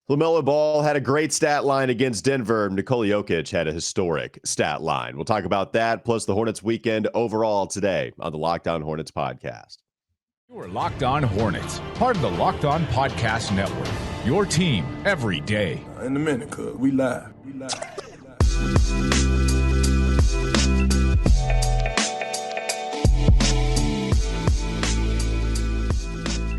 LaMelo Ball had a great stat line against Denver. Nikola Jokic had a historic stat line. We'll talk about that, plus the Hornets weekend overall today on the Locked On Hornets podcast. You are Locked On Hornets, part of the Locked On Podcast Network, your team every day. In a minute, cuz we live.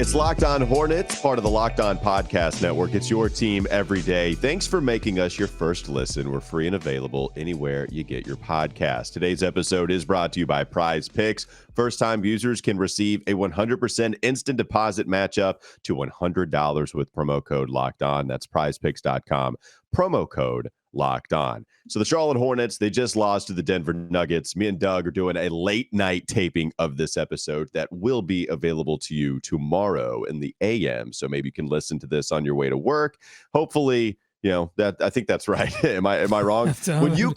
It's Locked On Hornets, part of the Locked On Podcast Network. It's your team every day. Thanks for making us your first listen. We're free and available anywhere you get your podcast. Today's episode is brought to you by PrizePicks. First-time users can receive a 100% instant deposit matchup to $100 with promo code Locked On. That's PrizePicks.com. Promo code Locked On. So the Charlotte Hornets, they just lost to the Denver Nuggets. Me and Doug are doing a late night taping of this episode that will be available to you tomorrow in the AM. So maybe you can listen to this on your way to work. Hopefully, that I think that's right. Am I wrong? When you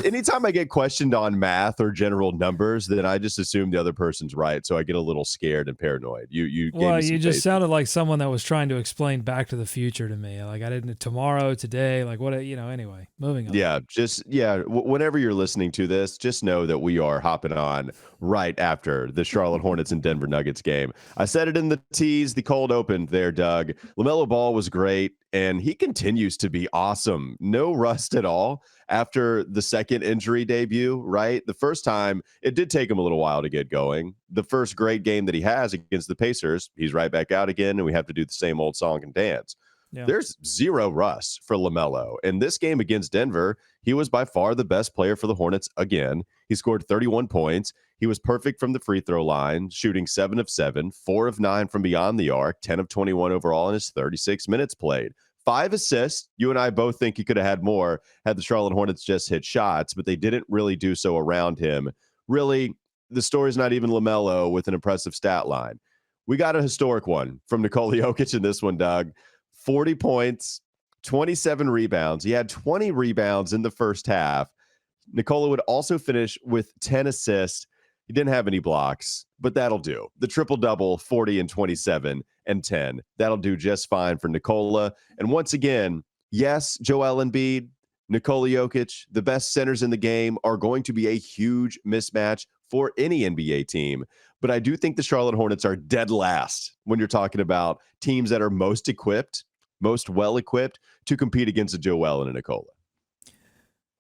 anytime I get questioned on math or general numbers, then I just assume the other person's right. So I get a little scared and paranoid. You just sounded like someone that was trying to explain Back to the Future to me. Like I didn't tomorrow, today, like what, anyway, moving on. Yeah, whenever you're listening to this, just know that we are hopping on right after the Charlotte Hornets and Denver Nuggets game. I said it in the tease, the cold open there, Doug. LaMelo Ball was great, and he continues to be awesome. No rust at all after the second injury debut, right? The first time, it did take him a little while to get going. The first great game that he has against the Pacers, he's right back out again, and we have to do the same old song and dance. Yeah. There's zero rust for LaMelo. In this game against Denver, he was by far the best player for the Hornets again. He scored 31 points. He was perfect from the free throw line, shooting 7 of 7, 4 of 9 from beyond the arc, 10 of 21 overall in his 36 minutes played. 5 assists. You and I both think he could have had more had the Charlotte Hornets just hit shots, but they didn't really do so around him. Really, the story's not even LaMelo with an impressive stat line. We got a historic one from Nikola Jokic in this one, Doug. 40 points, 27 rebounds. He had 20 rebounds in the first half. Nikola would also finish with 10 assists. He didn't have any blocks, but that'll do. The triple-double, 40 and 27 and 10. That'll do just fine for Nikola. And once again, yes, Joel Embiid, Nikola Jokic, the best centers in the game, are going to be a huge mismatch for any NBA team. But I do think the Charlotte Hornets are dead last when you're talking about teams that are most equipped, most well-equipped to compete against a Joel and a Nikola.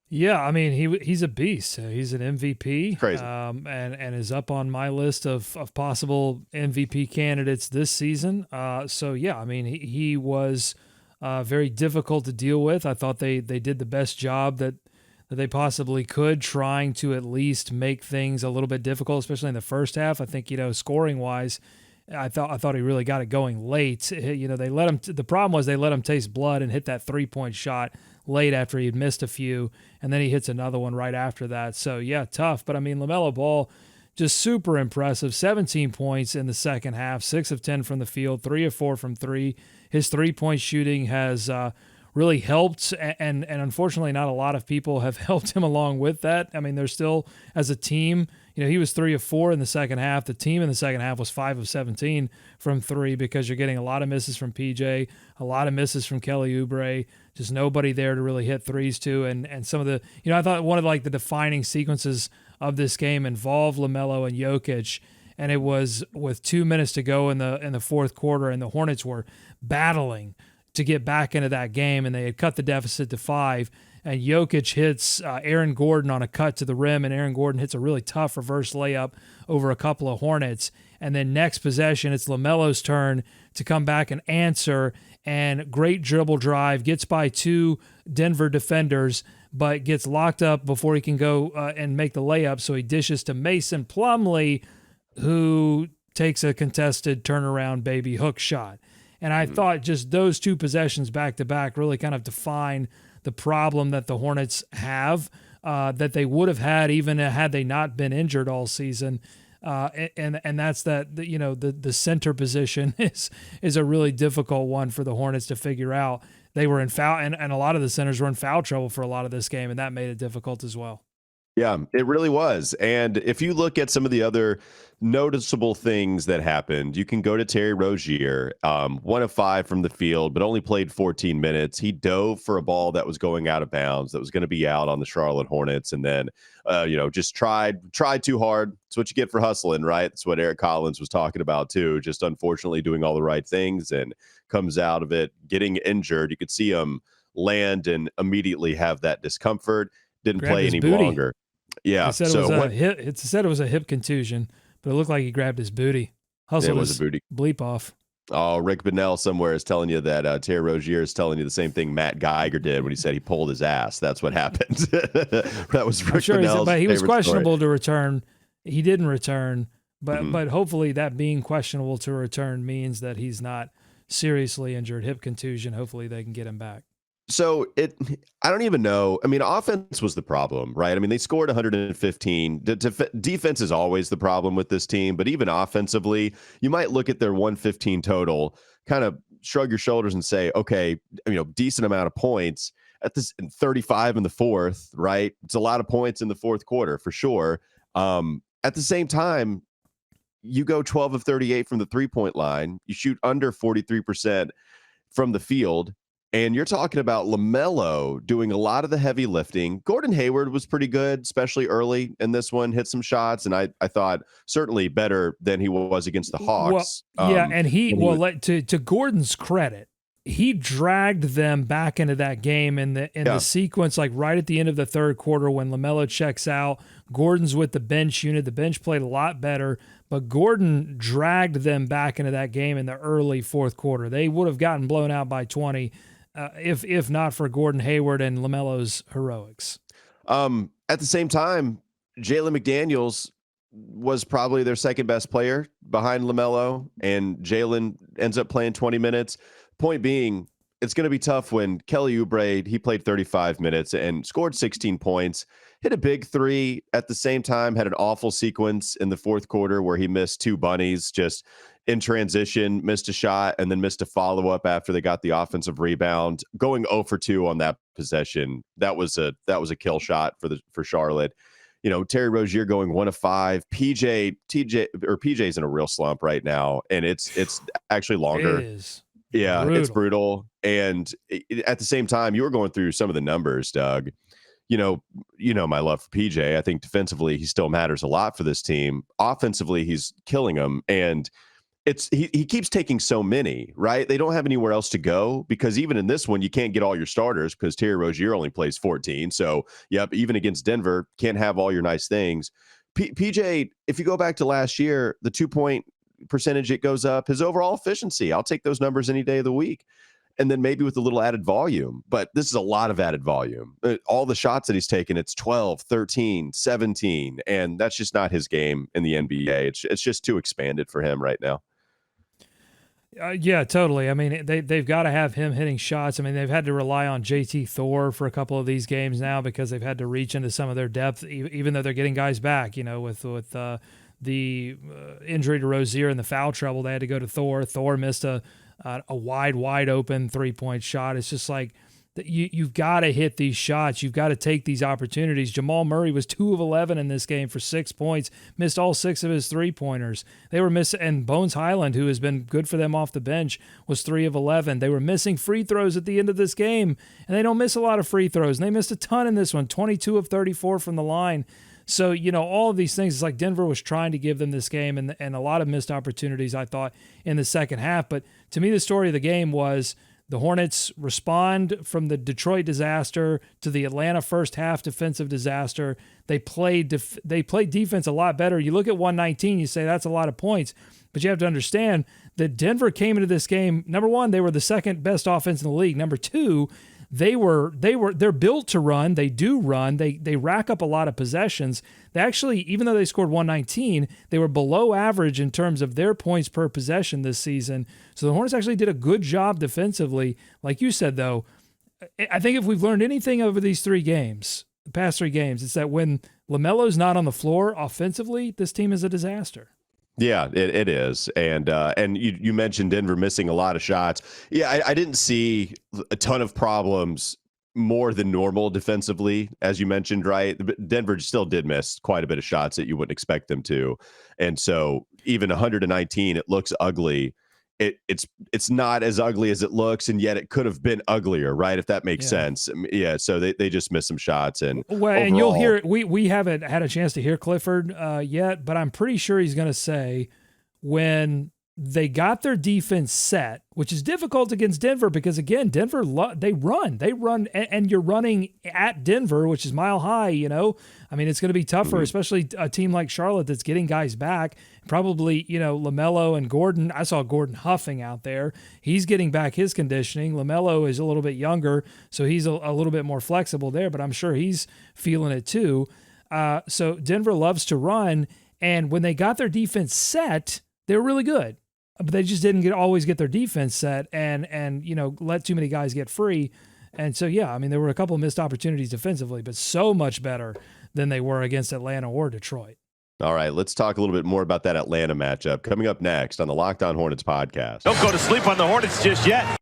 Yeah, I mean, he's a beast. He's an MVP. Crazy. And is up on my list of possible MVP candidates this season. So, yeah, I mean, he was very difficult to deal with. I thought they did the best job that they possibly could, trying to at least make things a little bit difficult, especially in the first half. I think, scoring-wise, I thought he really got it going late. They let him. The problem was they let him taste blood and hit that 3-point shot late after he had missed a few, and then he hits another one right after that. So yeah, tough. But I mean, LaMelo Ball, just super impressive. 17 points in the second half, 6 of 10 from the field, 3 of 4 from 3. His 3-point shooting has really helped, and unfortunately, not a lot of people have helped him along with that. I mean, they're still, as a team, he was 3 of 4 in the second half. The team in the second half was 5 of 17 from 3 because you're getting a lot of misses from PJ, a lot of misses from Kelly Oubre, just nobody there to really hit threes to. And some of the, I thought one of the defining sequences of this game involved LaMelo and Jokic, and it was with 2 minutes to go in the fourth quarter, and the Hornets were battling to get back into that game, and they had cut the deficit to 5. And Jokic hits Aaron Gordon on a cut to the rim, and Aaron Gordon hits a really tough reverse layup over a couple of Hornets. And then next possession, it's LaMelo's turn to come back and answer, and great dribble drive, gets by 2 Denver defenders, but gets locked up before he can go and make the layup, so he dishes to Mason Plumlee, who takes a contested turnaround baby hook shot. And I thought just those 2 possessions back-to-back really kind of define the problem that the Hornets have, that they would have had even had they not been injured all season. And that's that, the center position is a really difficult one for the Hornets to figure out. They were in foul, and a lot of the centers were in foul trouble for a lot of this game, and that made it difficult as well. Yeah, it really was. And if you look at some of the other noticeable things that happened, you can go to Terry Rozier, 1 of 5 from the field, but only played 14 minutes. He dove for a ball that was going out of bounds, that was going to be out on the Charlotte Hornets, and then, just tried too hard. That's what you get for hustling, right? That's what Eric Collins was talking about too. Just unfortunately doing all the right things and comes out of it getting injured. You could see him land and immediately have that discomfort. Didn't Grabbed play his any booty. longer. Yeah. It said it was a hip. It said it was a hip contusion, but it looked like he grabbed his booty. Hustled it was his a booty. bleep off. Oh, Rick Bonnell somewhere is telling you that Terry Rozier is telling you the same thing Matt Geiger did when he said he pulled his ass. That's what happened. That was Rick Bonnell's but he was favorite questionable story. to return. He didn't return, but hopefully that being questionable to return means that he's not seriously injured. Hip contusion. Hopefully they can get him back. So I don't even know. I mean, offense was the problem, right? I mean, they scored 115. Defense is always the problem with this team, but even offensively, you might look at their 115 total, kind of shrug your shoulders and say, okay, decent amount of points at this 35 in the fourth, right? It's a lot of points in the fourth quarter for sure. At the same time, you go 12 of 38 from the 3-point line. You shoot under 43% from the field. And you're talking about LaMelo doing a lot of the heavy lifting. Gordon Hayward was pretty good, especially early in this one, hit some shots. And I thought certainly better than he was against the Hawks. Well, and to Gordon's credit, he dragged them back into that game in the sequence, like right at the end of the third quarter when LaMelo checks out. Gordon's with the bench unit. The bench played a lot better, but Gordon dragged them back into that game in the early fourth quarter. They would have gotten blown out by 20 if not for Gordon Hayward and LaMelo's heroics. At the same time, Jalen McDaniels was probably their second best player behind LaMelo, and Jalen ends up playing 20 minutes. Point being, it's going to be tough when Kelly Oubre, he played 35 minutes and scored 16 points, hit a big three at the same time, had an awful sequence in the fourth quarter where he missed 2 bunnies just in transition, missed a shot, and then missed a follow-up after they got the offensive rebound. Going 0 for 2 on that possession, that was a kill shot for Charlotte. Terry Rozier going 1 of 5. PJ's in a real slump right now, and it's actually longer. It is. Yeah, brutal. It's brutal. And at the same time, you were going through some of the numbers, Doug. You know my love for PJ. I think defensively, he still matters a lot for this team. Offensively, he's killing them. And he keeps taking so many, right? They don't have anywhere else to go because even in this one, you can't get all your starters because Terry Rozier only plays 14. So, yep, even against Denver, can't have all your nice things. PJ, if you go back to last year, the 2-point percentage, it goes up. His overall efficiency, I'll take those numbers any day of the week. And then maybe with a little added volume. But this is a lot of added volume. All the shots that he's taken, it's 12, 13, 17. And that's just not his game in the NBA. It's just too expanded for him right now. Yeah, totally. I mean, they've got to have him hitting shots. I mean, they've had to rely on JT Thor for a couple of these games now because they've had to reach into some of their depth, even though they're getting guys back. With the injury to Rozier and the foul trouble, they had to go to Thor. Thor missed a wide open 3-point shot. It's just like you've got to hit these shots. You've got to take these opportunities. Jamal Murray was 2 of 11 in this game for 6 points, missed all 6 of his 3-pointers. They were missing, and Bones Highland, who has been good for them off the bench, was 3 of 11. They were missing free throws at the end of this game, and they don't miss a lot of free throws. And they missed a ton in this one, 22 of 34 from the line. So, all of these things, it's like Denver was trying to give them this game and a lot of missed opportunities, I thought, in the second half. But to me, the story of the game was the Hornets respond from the Detroit disaster to the Atlanta first half defensive disaster. They played defense a lot better. You look at 119, you say that's a lot of points, but you have to understand that Denver came into this game, number one, they were the second best offense in the league. Number two, they're built to run. They do run. They rack up a lot of possessions. They actually, even though they scored 119, they were below average in terms of their points per possession this season. So the Hornets actually did a good job defensively. Like you said, though, I think if we've learned anything over these the past 3 games, it's that when LaMelo's not on the floor offensively, this team is a disaster. Yeah, it is. And you mentioned Denver missing a lot of shots. Yeah, I didn't see a ton of problems more than normal defensively, as you mentioned, right? But Denver still did miss quite a bit of shots that you wouldn't expect them to. And so even 119, it looks ugly. It's not as ugly as it looks, and yet it could have been uglier, right? If that makes sense. Yeah, so they just missed some shots. And well, overall, and you'll hear we haven't had a chance to hear Clifford yet, but I'm pretty sure he's going to say when they got their defense set, which is difficult against Denver because, again, Denver, they run, and you're running at Denver, which is mile high, I mean, it's going to be tougher, especially a team like Charlotte that's getting guys back. Probably, LaMelo and Gordon. I saw Gordon huffing out there. He's getting back his conditioning. LaMelo is a little bit younger, so he's a little bit more flexible there, but I'm sure he's feeling it too. So Denver loves to run, and when they got their defense set, they were really good. But they just didn't always get their defense set and let too many guys get free. And so, yeah, I mean, there were a couple of missed opportunities defensively, but so much better than they were against Atlanta or Detroit. All right, let's talk a little bit more about that Atlanta matchup coming up next on the Locked On Hornets podcast. Don't go to sleep on the Hornets just yet.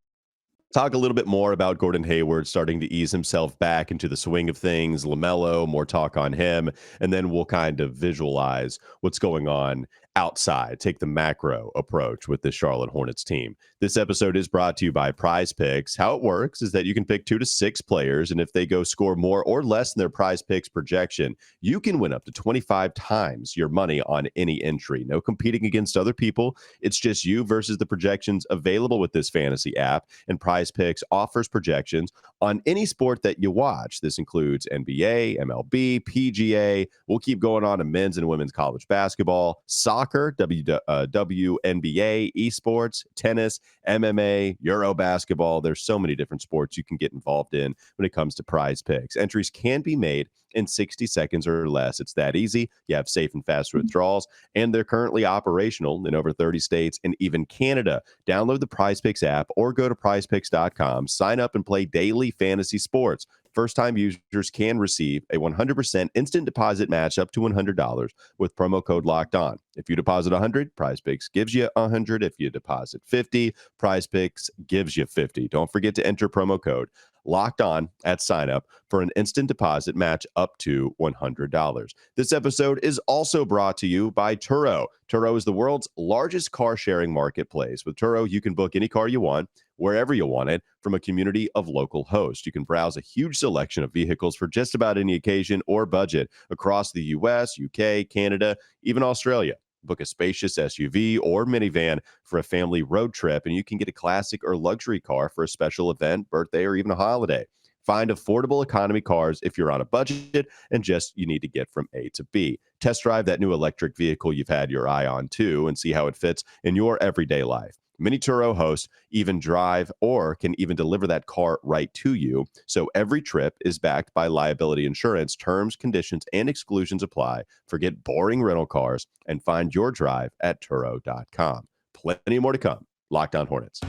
Talk a little bit more about Gordon Hayward starting to ease himself back into the swing of things. LaMelo, more talk on him, and then we'll kind of visualize what's going on outside, take the macro approach with this Charlotte Hornets team. This episode is brought to you by PrizePicks. How it works is that you can pick 2 to 6 players, and if they go score more or less than their PrizePicks projection, you can win up to 25 times your money on any entry. No competing against other people. It's just you versus the projections available with this fantasy app, and PrizePicks offers projections on any sport that you watch. This includes NBA, MLB, PGA. We'll keep going on in men's and women's college basketball, soccer, WNBA, esports, tennis, MMA, Euro basketball. There's so many different sports you can get involved in when it comes to PrizePicks. Entries can be made in 60 seconds or less. It's that easy. You have safe and fast withdrawals, and they're currently operational in over 30 states and even Canada. Download the PrizePicks app or go to prizepicks.com. Sign up and play daily fantasy sports. First-time users can receive a 100% instant deposit match up to $100 with promo code Locked On. If you deposit $100, PrizePicks gives you $100. If you deposit $50, PrizePicks gives you $50. Don't forget to enter promo code Locked On at sign up for an instant deposit match up to $100. This episode is also brought to you by Turo. Turo is the world's largest car sharing marketplace. With Turo, you can book any car you want, wherever you want it, from a community of local hosts. You can browse a huge selection of vehicles for just about any occasion or budget across the US, UK, Canada, even Australia. Book a spacious SUV or minivan for a family road trip, and you can get a classic or luxury car for a special event, birthday, or even a holiday. Find affordable economy cars if you're on a budget and just you need to get from A to B. Test drive that new electric vehicle you've had your eye on too and see how it fits in your everyday life. Many Turo hosts even drive or can even deliver that car right to you. So every trip is backed by liability insurance. Terms, conditions, and exclusions apply. Forget boring rental cars and find your drive at Turo.com. Plenty more to come. Locked On Hornets.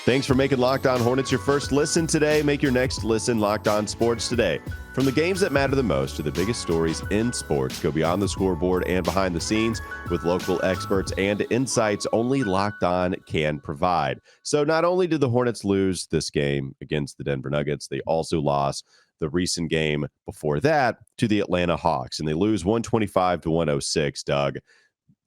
Thanks for making Locked On Hornets your first listen today. Make your next listen Locked On Sports today. From the games that matter the most to the biggest stories in sports, go beyond the scoreboard and behind the scenes with local experts and insights only Locked On can provide. So not only did the Hornets lose this game against the Denver Nuggets, they also lost the recent game before that to the Atlanta Hawks, and they lose 125-106. Doug,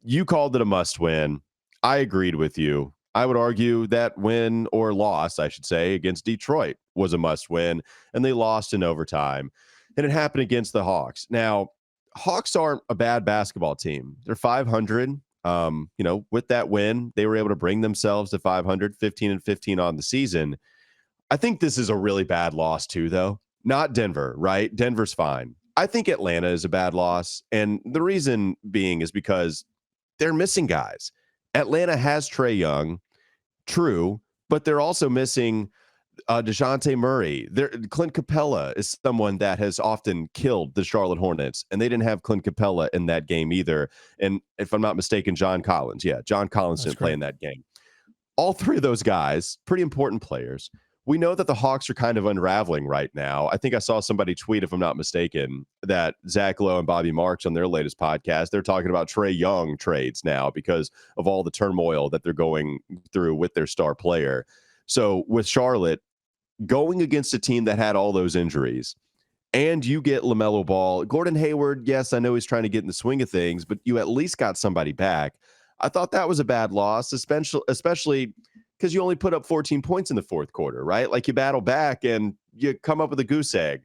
you called it a must win. I agreed with you. I would argue that win or loss, I should say, against Detroit was a must win, and they lost in overtime. And it happened against the Hawks. Now, Hawks aren't a bad basketball team. They're 500. With that win, they were able to bring themselves to 500, 15-15 on the season. I think this is a really bad loss too, though. Not Denver, right? Denver's fine. I think Atlanta is a bad loss. And the reason being is because they're missing guys. Atlanta has Trae Young, true, but they're also missing DeJounte Murray. Clint Capella is someone that has often killed the Charlotte Hornets, and they didn't have Clint Capella in that game either. And if I'm not mistaken, John Collins didn't play in that game. All three of those guys, pretty important players. We know that the Hawks are kind of unraveling right now. I think I saw somebody tweet, if I'm not mistaken, that Zach Lowe and Bobby Marks on their latest podcast, they're talking about Trae Young trades now because of all the turmoil that they're going through with their star player. So with Charlotte, going against a team that had all those injuries, and you get LaMelo Ball. Gordon Hayward, yes, I know he's trying to get in the swing of things, but you at least got somebody back. I thought that was a bad loss, especially because you only put up 14 points in the fourth quarter, right? Like you battle back and you come up with a goose egg.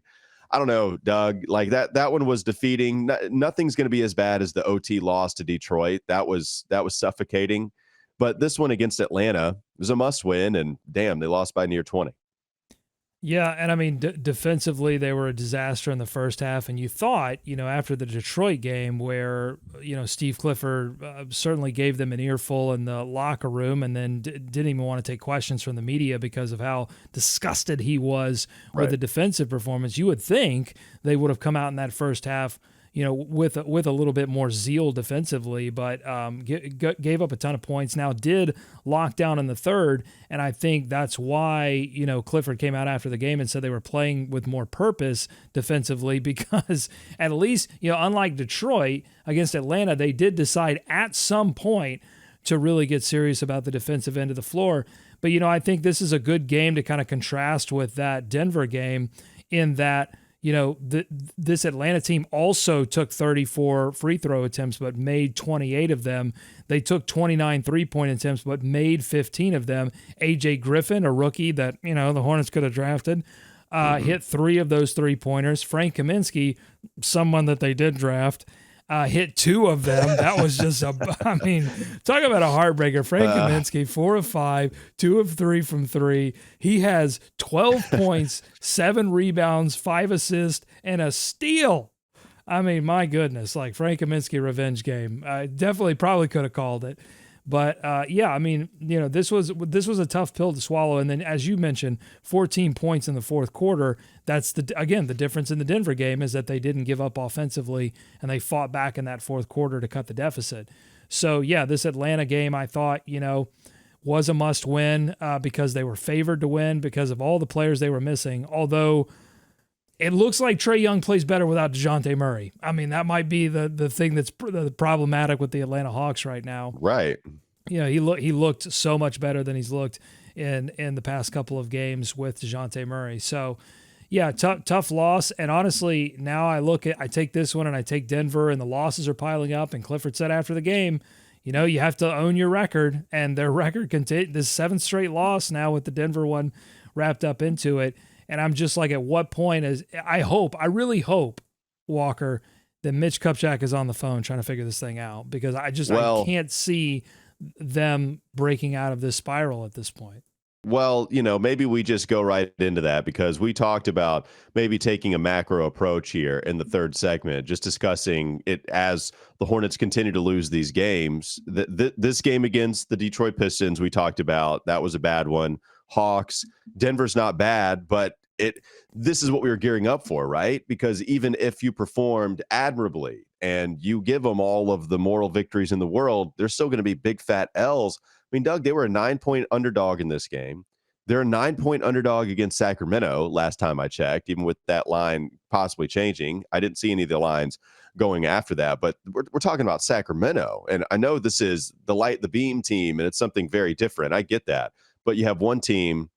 I don't know, Doug. Like that one was defeating. Nothing's going to be as bad as the OT loss to Detroit. That was suffocating. But this one against Atlanta was a must win, and damn, they lost by near 20. Yeah, and I mean, defensively, they were a disaster in the first half. And you thought, after the Detroit game where, Steve Clifford certainly gave them an earful in the locker room and then didn't even want to take questions from the media because of how disgusted he was with the defensive performance, you would think they would have come out in that first half with a little bit more zeal defensively, but gave up a ton of points. Now did lock down in the third, and I think that's why Clifford came out after the game and said they were playing with more purpose defensively because at least unlike Detroit against Atlanta, they did decide at some point to really get serious about the defensive end of the floor. But I think this is a good game to kind of contrast with that Denver game in that. This Atlanta team also took 34 free throw attempts, but made 28 of them. They took 29 3-point attempts, but made 15 of them. AJ Griffin, a rookie that, the Hornets could have drafted, hit 3 of those 3-pointers. Frank Kaminsky, someone that they did draft, hit 2 of them. That was just talk about a heartbreaker. Frank Kaminsky, 4 of 5, 2 of 3 from 3. He has 12 points, 7 rebounds, 5 assists, and a steal. My goodness, like Frank Kaminsky revenge game. Definitely probably could have called it. But this was a tough pill to swallow. And then, as you mentioned, 14 points in the fourth quarter. That's the difference in the Denver game is that they didn't give up offensively and they fought back in that fourth quarter to cut the deficit. So this Atlanta game I thought was a must win because they were favored to win because of all the players they were missing. Although it looks like Trae Young plays better without DeJounte Murray. That might be the thing that's problematic with the Atlanta Hawks right now. Right. He looked so much better than he's looked in the past couple of games with DeJounte Murray. So, tough loss. And honestly, now I take this one and I take Denver, and the losses are piling up. And Clifford said after the game, you have to own your record, and their record this 7th straight loss now with the Denver one wrapped up into it. And I'm just like, at what point I really hope, Walker, that Mitch Kupchak is on the phone trying to figure this thing out because I can't see them breaking out of this spiral at this point. Well, maybe we just go right into that because we talked about maybe taking a macro approach here in the third segment, just discussing it as the Hornets continue to lose these games. This game against the Detroit Pistons we talked about, that was a bad one. Hawks, Denver's not bad, but this is what we were gearing up for, right? Because even if you performed admirably and you give them all of the moral victories in the world, there's still going to be big fat L's. Doug, they were a 9-point underdog in this game. They're a 9-point underdog against Sacramento last time I checked, even with that line possibly changing. I didn't see any of the lines going after that, but we're talking about Sacramento. And I know this is the light, the beam team, and it's something very different. I get that. But you have one team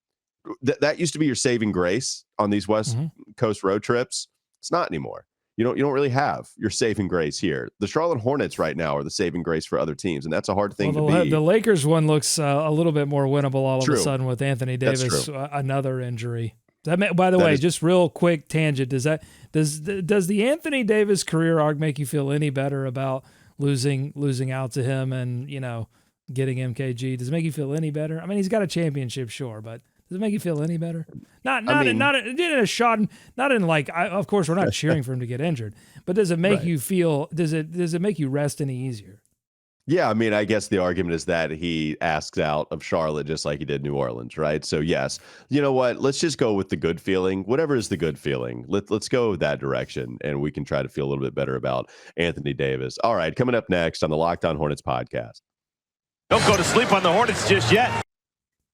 that used to be your saving grace on these West Coast road trips. It's not anymore. You don't really have your saving grace here. The Charlotte Hornets right now are the saving grace for other teams, and that's a hard thing to be. The Lakers one looks a little bit more winnable all of a sudden with Anthony Davis, another injury. By the way, just real quick tangent, does the Anthony Davis career arc make you feel any better about losing out to him and getting MKG? Does it make you feel any better? He's got a championship, sure, but does it make you feel any better? Not in a shot. Not in like. Of course, we're not cheering for him to get injured, but does it make you feel? Does it make you rest any easier? Yeah, I guess the argument is that he asks out of Charlotte just like he did New Orleans, right? So yes, you know what? Let's just go with the good feeling. Whatever is the good feeling, let's go that direction, and we can try to feel a little bit better about Anthony Davis. All right, coming up next on the Locked On Hornets podcast. Don't go to sleep on the Hornets just yet.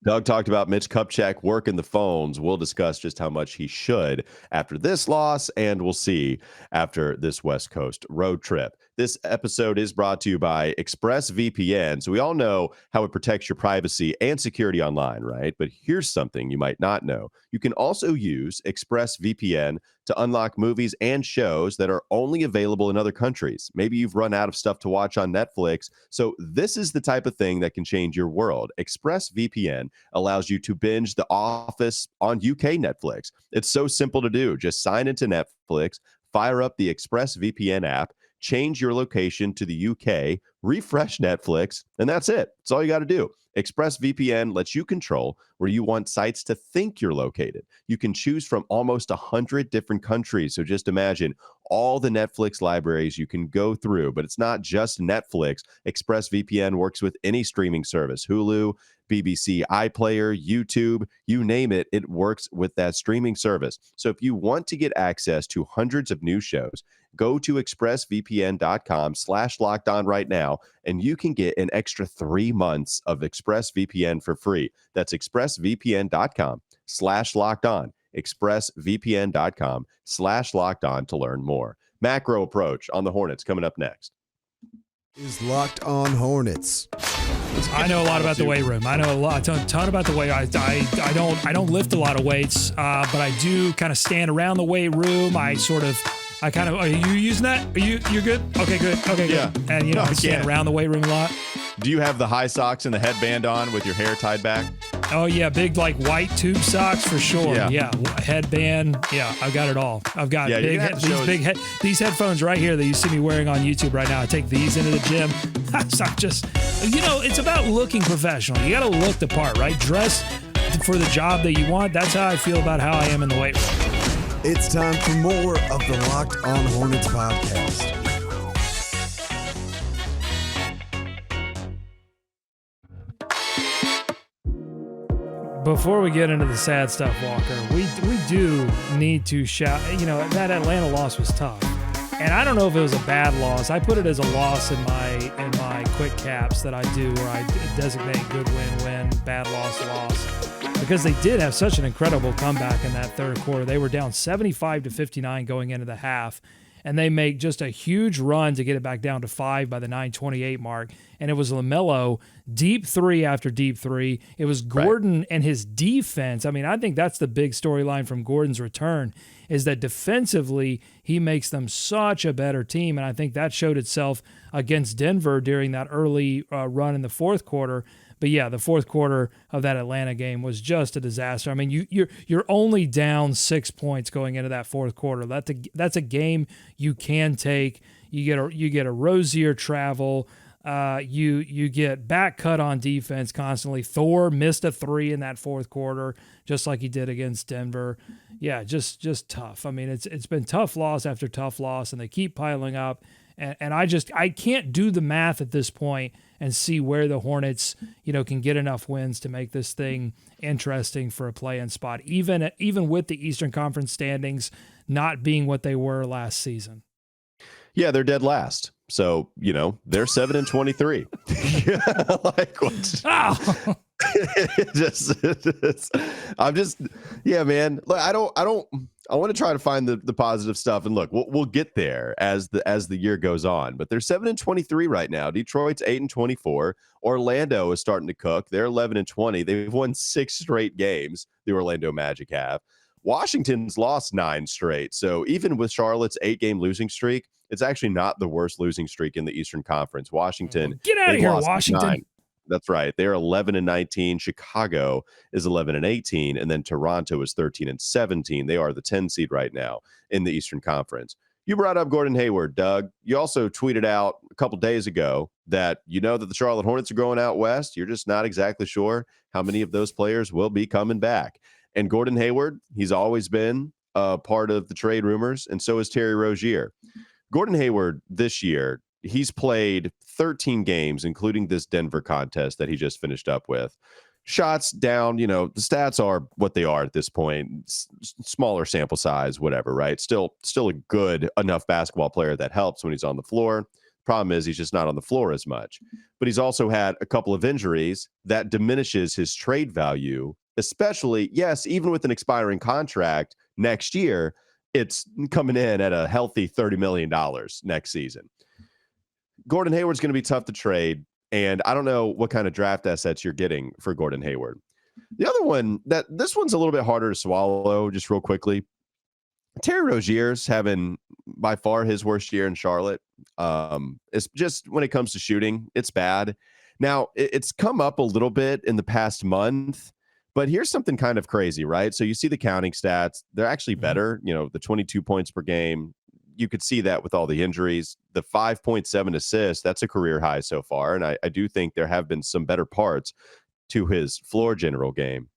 Doug talked about Mitch Kupchak working the phones. We'll discuss just how much he should after this loss, and we'll see after this West Coast road trip. This episode is brought to you by ExpressVPN. So we all know how it protects your privacy and security online, right? But here's something you might not know. You can also use ExpressVPN to unlock movies and shows that are only available in other countries. Maybe you've run out of stuff to watch on Netflix. So this is the type of thing that can change your world. ExpressVPN allows you to binge The Office on UK Netflix. It's so simple to do. Just sign into Netflix, fire up the ExpressVPN app, change your location to the UK, refresh Netflix, and that's it. That's all you got to do. ExpressVPN lets you control where you want sites to think you're located. You can choose from almost 100 different countries. So just imagine all the Netflix libraries you can go through. But it's not just Netflix. ExpressVPN works with any streaming service, Hulu, BBC iPlayer, YouTube, you name it, it works with that streaming service. So if you want to get access to hundreds of new shows, go to expressvpn.com/lockedon right now, and you can get an extra 3 months of ExpressVPN for free. That's expressvpn.com/lockedon. expressvpn.com/lockedon to learn more. Macro approach on the Hornets coming up next. Is Locked On Hornets. I know a lot about the weight room. I know a ton about the weight. I don't lift a lot of weights, but I do kind of stand around the weight room. Are you using that? You're good? Okay, good. Okay, yeah. Good. And I stand around the weight room a lot. Do you have the high socks and the headband on with your hair tied back? Oh yeah, big like white tube socks for sure. Yeah. Headband. Yeah, I've got it all. I've got these headphones right here that you see me wearing on YouTube right now. I take these into the gym. I'm just, it's about looking professional. You got to look the part, right? Dress for the job that you want. That's how I feel about how I am in the weight room. It's time for more of the Locked On Hornets podcast. Before we get into the sad stuff, Walker, we do need to shout, that Atlanta loss was tough. And I don't know if it was a bad loss. I put it as a loss in my quick caps that I do, where I designate good win, bad loss. Because they did have such an incredible comeback in that third quarter. They were down 75-59 going into the half, and they make just a huge run to get it back down to 5 by the 9:28 mark. And it was LaMelo, deep three after deep three. It was Gordon and his defense. I mean, I think that's the big storyline from Gordon's return, is that defensively he makes them such a better team. And I think that showed itself against Denver during that early run in the fourth quarter. But yeah, the fourth quarter of that Atlanta game was just a disaster. I mean, you're only down 6 points going into that fourth quarter. That's a game you can take. You get a rosier travel. You get back cut on defense constantly. Thor missed a 3 in that fourth quarter, just like he did against Denver. Yeah, just tough. I mean, it's been tough loss after tough loss, and they keep piling up. And I can't do the math at this point and see where the Hornets, can get enough wins to make this thing interesting for a play-in spot, even with the Eastern Conference standings not being what they were last season. Yeah, they're dead last. So, they're 7-23. Like what? Oh. Man. Look, I want to try to find the positive stuff, and look, we'll get there as the year goes on. But they're 7-23 right now. Detroit's 8-24. Orlando is starting to cook. They're 11-20. They've won 6 straight games. The Orlando Magic have. Washington's lost 9 straight. So even with Charlotte's 8-game losing streak, it's actually not the worst losing streak in the Eastern Conference. Washington, get out of here, Washington. 9. That's right. They're 11-19. Chicago is 11-18, and then Toronto is 13-17. They are the 10 seed right now in the Eastern Conference. You brought up Gordon Hayward, Doug. You also tweeted out a couple days ago that that the Charlotte Hornets are going out west. You're just not exactly sure how many of those players will be coming back. And Gordon Hayward, he's always been a part of the trade rumors, and so is Terry Rozier. Gordon Hayward this year, he's played 13 games, including this Denver contest that he just finished up with. Shots down, the stats are what they are at this point. Smaller sample size, whatever, right? Still a good enough basketball player that helps when he's on the floor. Problem is he's just not on the floor as much. But he's also had a couple of injuries that diminishes his trade value, especially, yes, even with an expiring contract next year, it's coming in at a healthy $30 million next season. Gordon Hayward's going to be tough to trade, and I don't know what kind of draft assets you're getting for Gordon Hayward. The other one, this one's a little bit harder to swallow, just real quickly. Terry Rozier's having by far his worst year in Charlotte. It's just when it comes to shooting, it's bad. Now, it's come up a little bit in the past month, but here's something kind of crazy, right? So you see the counting stats. They're actually better. The 22 points per game. You could see that with all the injuries. The 5.7 assists, that's a career high so far. And I do think there have been some better parts to his floor general game.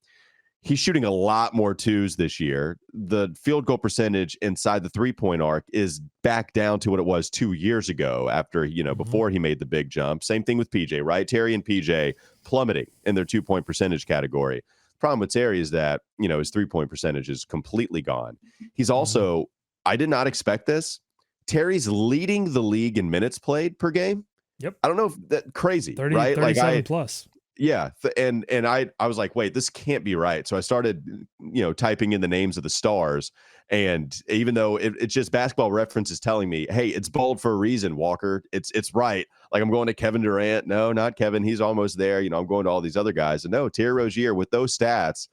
He's shooting a lot more twos this year. The field goal percentage inside the 3-point arc is back down to what it was 2 years ago after, before he made the big jump. Same thing with PJ, right? Terry and PJ plummeting in their 2-point percentage category. Problem with Terry is that, his 3-point percentage is completely gone. He's also, I did not expect this. Terry's leading the league in minutes played per game. Yep. I don't know if that crazy, 30, right? 37 plus. Yeah. And I was like, wait, this can't be right. So I started, typing in the names of the stars. And even though it's just Basketball Reference is telling me, hey, it's bold for a reason, Walker. It's right. Like I'm going to Kevin Durant. No, not Kevin. He's almost there. I'm going to all these other guys. And no, Terry Rozier with those stats,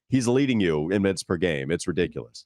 he's leading you in minutes per game. It's ridiculous.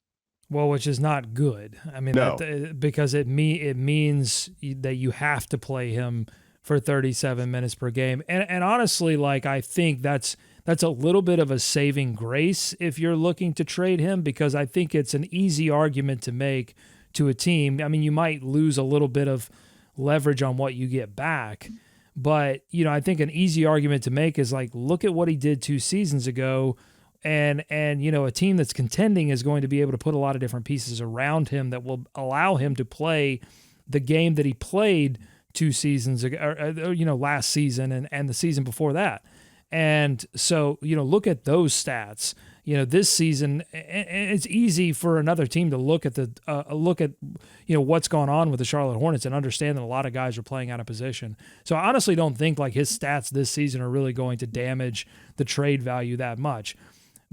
Well, which is not good. I mean, No. Because it means that you have to play him for 37 minutes per game. And honestly, I think that's a little bit of a saving grace if you're looking to trade him, because I think it's an easy argument to make to a team. I mean, you might lose a little bit of leverage on what you get back, but I think an easy argument to make is look at what he did 2 seasons ago. And a team that's contending is going to be able to put a lot of different pieces around him that will allow him to play the game that he played 2 seasons ago, or, last season and the season before that. And so, look at those stats. This season, it's easy for another team to look at what's gone on with the Charlotte Hornets and understand that a lot of guys are playing out of position. So I honestly don't think his stats this season are really going to damage the trade value that much.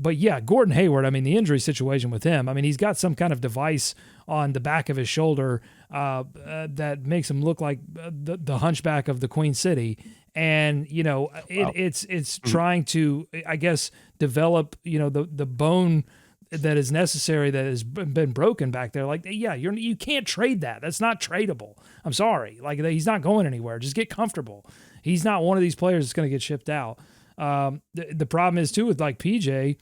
But yeah, Gordon Hayward, I mean, the injury situation with him, I mean, he's got some kind of device on the back of his shoulder that makes him look like the hunchback of the Queen City. And, it's trying to, I guess, develop, the bone that is necessary that has been broken back there. You can't trade that. That's not tradable. I'm sorry. He's not going anywhere. Just get comfortable. He's not one of these players that's going to get shipped out. The problem is too with PJ,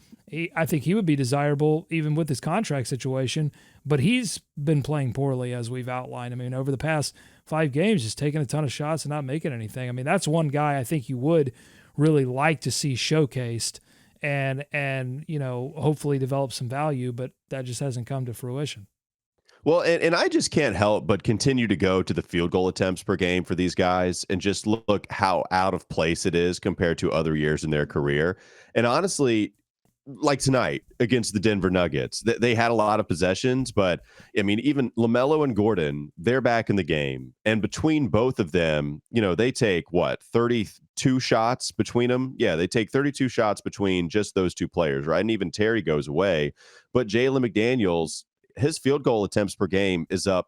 I think he would be desirable even with his contract situation, but he's been playing poorly as we've outlined. I mean, over the past 5 games, just taking a ton of shots and not making anything. I mean, that's one guy I think you would really like to see showcased and hopefully develop some value, but that just hasn't come to fruition. Well, and I just can't help but continue to go to the field goal attempts per game for these guys and just look how out of place it is compared to other years in their career. And honestly, tonight against the Denver Nuggets, they had a lot of possessions, but I mean, even LaMelo and Gordon, they're back in the game. And between both of them, they take 32 shots between them. Yeah, they take 32 shots between just those 2 players, right? And even Terry goes away. But Jalen McDaniels, his field goal attempts per game is up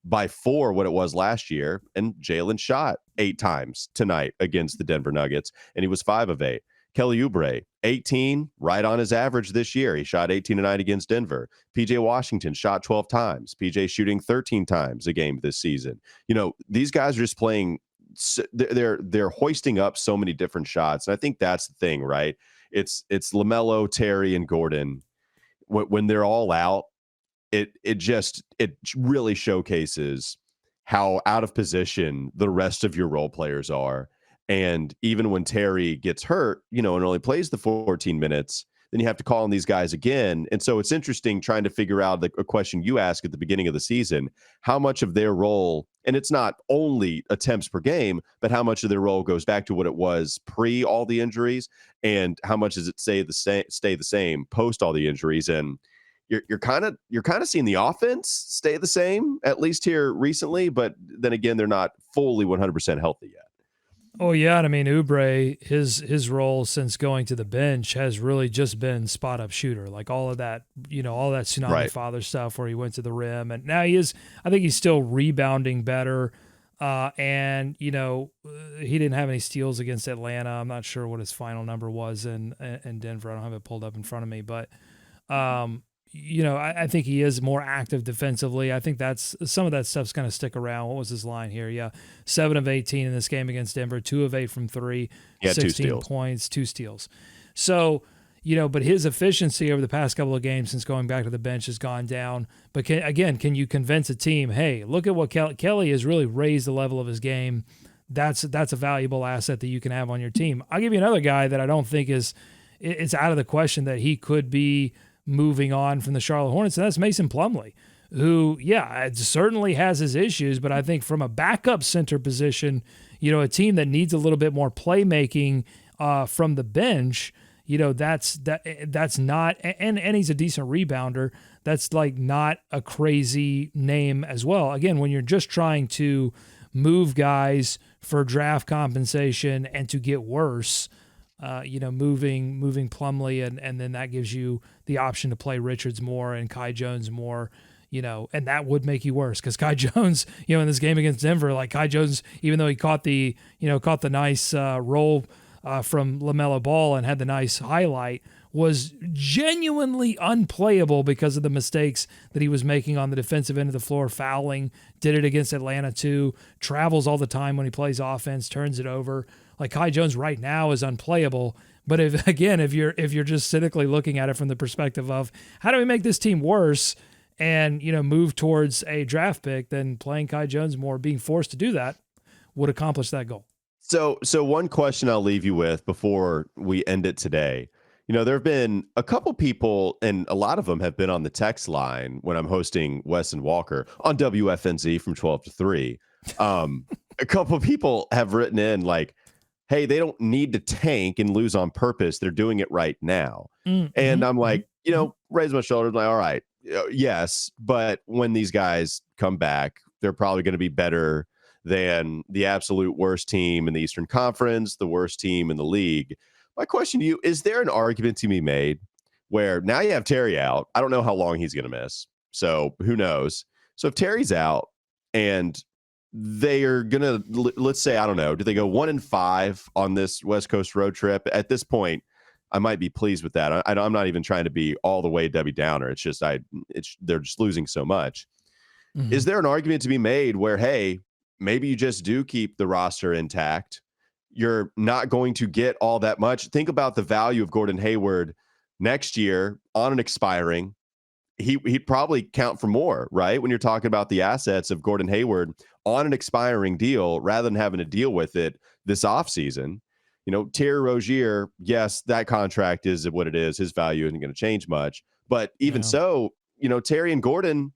by 4 what it was last year. And Jalen shot 8 times tonight against the Denver Nuggets, and he was 5 of 8. Kelly Oubre, 18, right on his average this year. He shot 18 tonight against Denver. PJ Washington shot 12 times. PJ shooting 13 times a game this season. These guys are just playing. They're hoisting up so many different shots. And I think that's the thing, right? It's LaMelo, Terry, and Gordon. When they're all out, it really showcases how out of position the rest of your role players are. And even when Terry gets hurt, and only plays the 14 minutes, then you have to call on these guys again. And so it's interesting trying to figure out a question you asked at the beginning of the season, how much of their role, and it's not only attempts per game, but how much of their role goes back to what it was pre all the injuries, and how much does it stay the same post all the injuries. And you're kind of seeing the offense stay the same, at least here recently, but then again, they're not fully 100% healthy yet. Oh yeah, and I mean Oubre, his role since going to the bench has really just been spot up shooter, all of that, all that tsunami father stuff where he went to the rim, and now I think he's still rebounding better. And, he didn't have any steals against Atlanta. I'm not sure what his final number was in Denver. I don't have it pulled up in front of me, but, I think he is more active defensively. I think that's some of that stuff's going to stick around. What was his line here? Yeah. 7 of 18 in this game against Denver, 2 of 8 from 3, 16 points, 2 steals. So, but his efficiency over the past couple of games since going back to the bench has gone down. But can you convince a team, hey, look at what Kelly has really raised the level of his game. That's a valuable asset that you can have on your team. I'll give you another guy that I don't think it's out of the question that he could be moving on from the Charlotte Hornets, and that's Mason Plumlee, who, certainly has his issues, but I think from a backup center position, a team that needs a little bit more playmaking from the bench, that's not, and he's a decent rebounder. That's like not a crazy name as well. Again, when you're just trying to move guys for draft compensation and to get worse, moving Plumlee, and then that gives you the option to play Richards more and Kai Jones more, and that would make you worse because Kai Jones, in this game against Denver, like Kai Jones, even though he caught the nice roll from LaMelo Ball and had the nice highlight, was genuinely unplayable because of the mistakes that he was making on the defensive end of the floor, fouling, did it against Atlanta too, travels all the time when he plays offense, turns it over. Like Kai Jones right now is unplayable. But if you're just cynically looking at it from the perspective of how do we make this team worse and, move towards a draft pick, then playing Kai Jones more, being forced to do that would accomplish that goal. So one question I'll leave you with before we end it today. There have been a couple people, and a lot of them have been on the text line when I'm hosting Wes and Walker on WFNZ from 12 to 3. A couple of people have written in like, hey, they don't need to tank and lose on purpose. They're doing it right now. Mm-hmm. And I'm like, raise my shoulders, like, all right, yes. But when these guys come back, they're probably going to be better than the absolute worst team in the Eastern Conference, the worst team in the league. My question to you, is there an argument to be made where now you have Terry out? I don't know how long he's going to miss. So who knows? So if Terry's out and they are going to, let's say, I don't know, do they go 1-5 on this West Coast road trip? At this point, I might be pleased with that. I'm not even trying to be all the way Debbie Downer. It's just, they're just losing so much. Mm-hmm. Is there an argument to be made where, hey, maybe you just do keep the roster intact? You're not going to get all that much. Think about the value of Gordon Hayward next year on an expiring. He'd probably count for more, right? When you're talking about the assets of Gordon Hayward on an expiring deal rather than having to deal with it this offseason. Terry Rozier, yes, that contract is what it is. His value isn't going to change much. But even so, Terry and Gordon,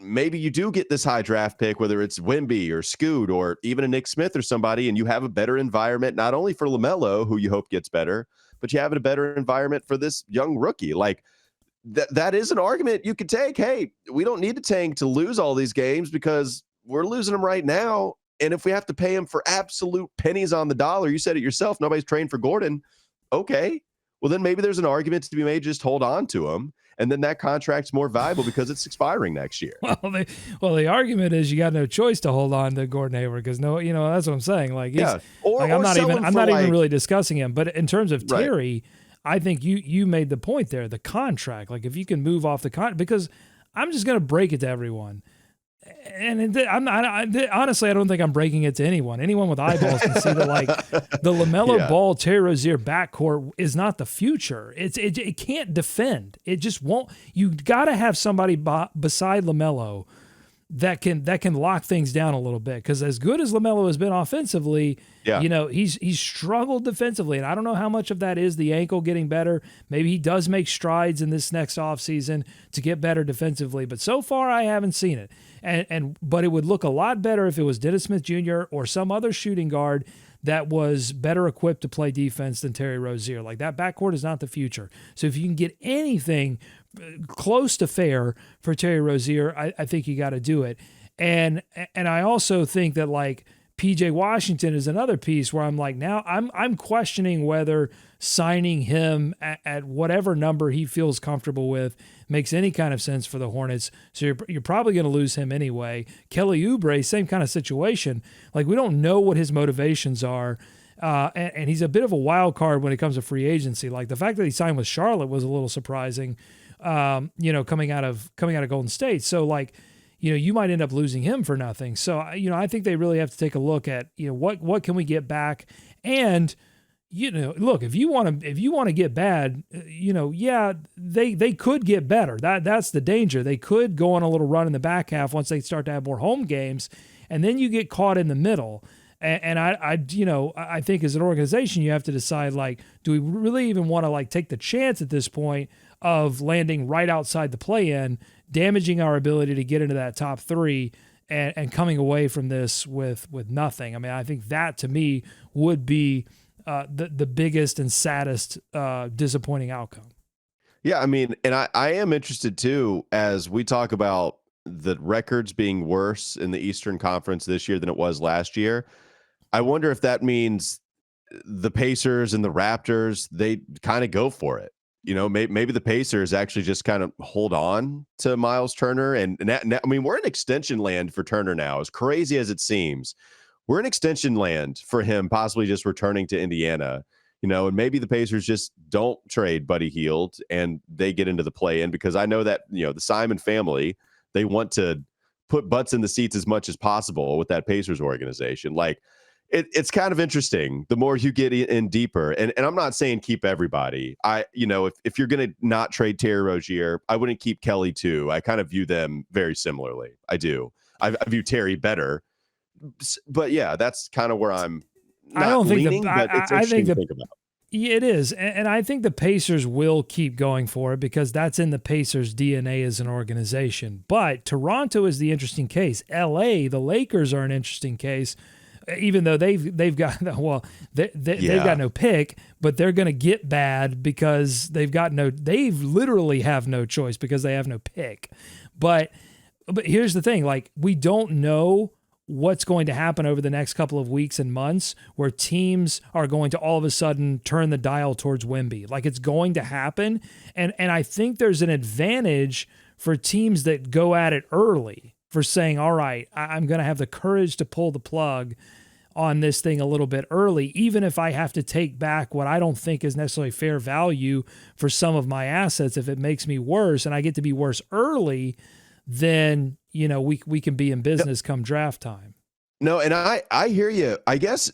maybe you do get this high draft pick, whether it's Wemby or Scoot or even a Nick Smith or somebody, and you have a better environment, not only for LaMelo, who you hope gets better, but you have a better environment for this young rookie. Like that is an argument you could take. Hey, we don't need to tank to lose all these games because we're losing them right now. And if we have to pay him for absolute pennies on the dollar, you said it yourself, nobody's trained for Gordon. Okay, well then maybe there's an argument to be made, just hold on to him. And then that contract's more valuable because it's expiring next year. The argument is you got no choice to hold on to Gordon Hayward because that's what I'm saying. Like, I'm not even really discussing him. But in terms of Terry, right, I think you made the point there. The contract, like if you can move off the contract, because I'm just going to break it to everyone. And honestly, I don't think I'm breaking it to anyone. Anyone with eyeballs can see that, like, the LaMelo Ball, Terry Rozier backcourt is not the future. It can't defend. It just won't. You got to have somebody beside LaMelo that can lock things down a little bit. Because as good as LaMelo has been offensively, he's struggled defensively, and I don't know how much of that is the ankle getting better. Maybe he does make strides in this next offseason to get better defensively, but so far I haven't seen it. But it would look a lot better if it was Dennis Smith Jr. or some other shooting guard that was better equipped to play defense than Terry Rozier. Like, that backcourt is not the future. So if you can get anything close to fair for Terry Rozier, I think you got to do it. And I also think that, like, PJ Washington is another piece where I'm like, now I'm questioning whether signing him at whatever number he feels comfortable with makes any kind of sense for the Hornets. So you're probably going to lose him anyway. Kelly Oubre, same kind of situation. Like, we don't know what his motivations are. And he's a bit of a wild card when it comes to free agency. Like, the fact that he signed with Charlotte was a little surprising, coming out of Golden State. So, like, you might end up losing him for nothing. So, I think they really have to take a look at, what can we get back? And, look, if you want to get bad, they could get better. That's the danger. They could go on a little run in the back half once they start to have more home games, and then you get caught in the middle. And I think as an organization, you have to decide, like, do we really even want to, like, take the chance at this point of landing right outside the play-in, damaging our ability to get into that top three and coming away from this with nothing? I mean, I think that, to me, would be the biggest and saddest disappointing outcome. Yeah, I mean, and I am interested, too, as we talk about the records being worse in the Eastern Conference this year than it was last year. I wonder if that means the Pacers and the Raptors, they kind of go for it. Maybe the Pacers actually just kind of hold on to Miles Turner. And I mean, we're in extension land for Turner now. As crazy as it seems, we're in extension land for him possibly just returning to Indiana. And maybe the Pacers just don't trade Buddy Hield and they get into the play-in, because I know that, the Simon family, they want to put butts in the seats as much as possible with that Pacers organization. Like, it's kind of interesting the more you get in deeper. And I'm not saying keep everybody. If you're going to not trade Terry Rozier, I wouldn't keep Kelly too. I kind of view them very similarly. I do. I view Terry better. But yeah, that's kind of where I'm not I don't think leaning, but it's interesting to think about. Yeah, it is. And I think the Pacers will keep going for it because that's in the Pacers' DNA as an organization. But Toronto is the interesting case. LA, the Lakers are an interesting case, even though they've got they've got no pick, but they're going to get bad because they literally have no choice because they have no pick. But here's the thing, like, we don't know what's going to happen over the next couple of weeks and months where teams are going to all of a sudden turn the dial towards Wemby. Like, it's going to happen. And I think there's an advantage for teams that go at it early, for saying, all right, I'm going to have the courage to pull the plug on this thing a little bit early, even if I have to take back what I don't think is necessarily fair value for some of my assets. If it makes me worse and I get to be worse early, then, we can be in business come draft time. No, and I hear you. I guess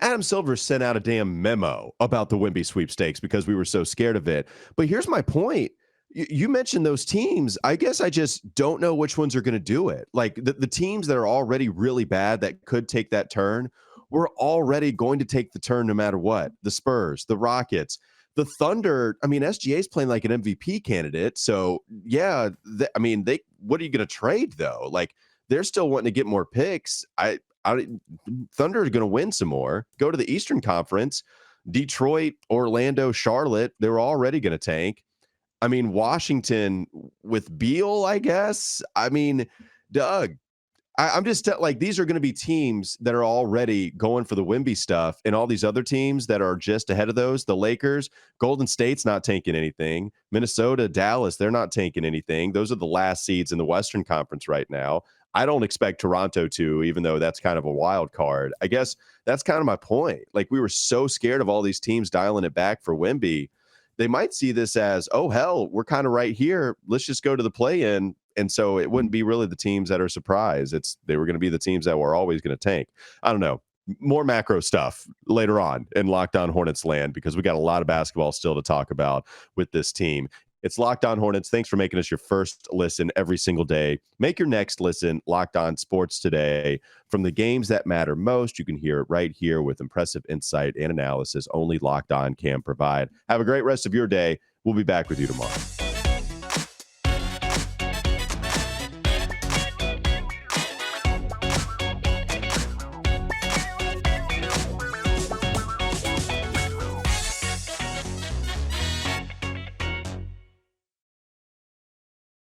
Adam Silver sent out a damn memo about the Wemby sweepstakes because we were so scared of it. But here's my point. You mentioned those teams. I guess I just don't know which ones are going to do it. Like, the teams that are already really bad that could take that turn, we're already going to take the turn no matter what. The Spurs, the Rockets, the Thunder. I mean, SGA is playing like an MVP candidate. So yeah, what are you going to trade though? Like, they're still wanting to get more picks. Thunder is going to win some more. Go to the Eastern Conference, Detroit, Orlando, Charlotte. They were already going to tank. I mean, Washington with Beal, I guess. I mean, Doug, I'm just like, these are going to be teams that are already going for the Wemby stuff, and all these other teams that are just ahead of those, the Lakers, Golden State's not tanking anything. Minnesota, Dallas, they're not tanking anything. Those are the last seeds in the Western Conference right now. I don't expect Toronto to, even though that's kind of a wild card. I guess that's kind of my point. Like, we were so scared of all these teams dialing it back for Wemby. They might see this as, oh, hell, we're kind of right here. Let's just go to the play-in. And so it wouldn't be really the teams that are surprised. They were going to be the teams that were always going to tank. I don't know. More macro stuff later on in Locked On Hornets land, because we got a lot of basketball still to talk about with this team. It's Locked On Hornets. Thanks for making us your first listen every single day. Make your next listen Locked On Sports Today. From the games that matter most, you can hear it right here with impressive insight and analysis only Locked On can provide. Have a great rest of your day. We'll be back with you tomorrow.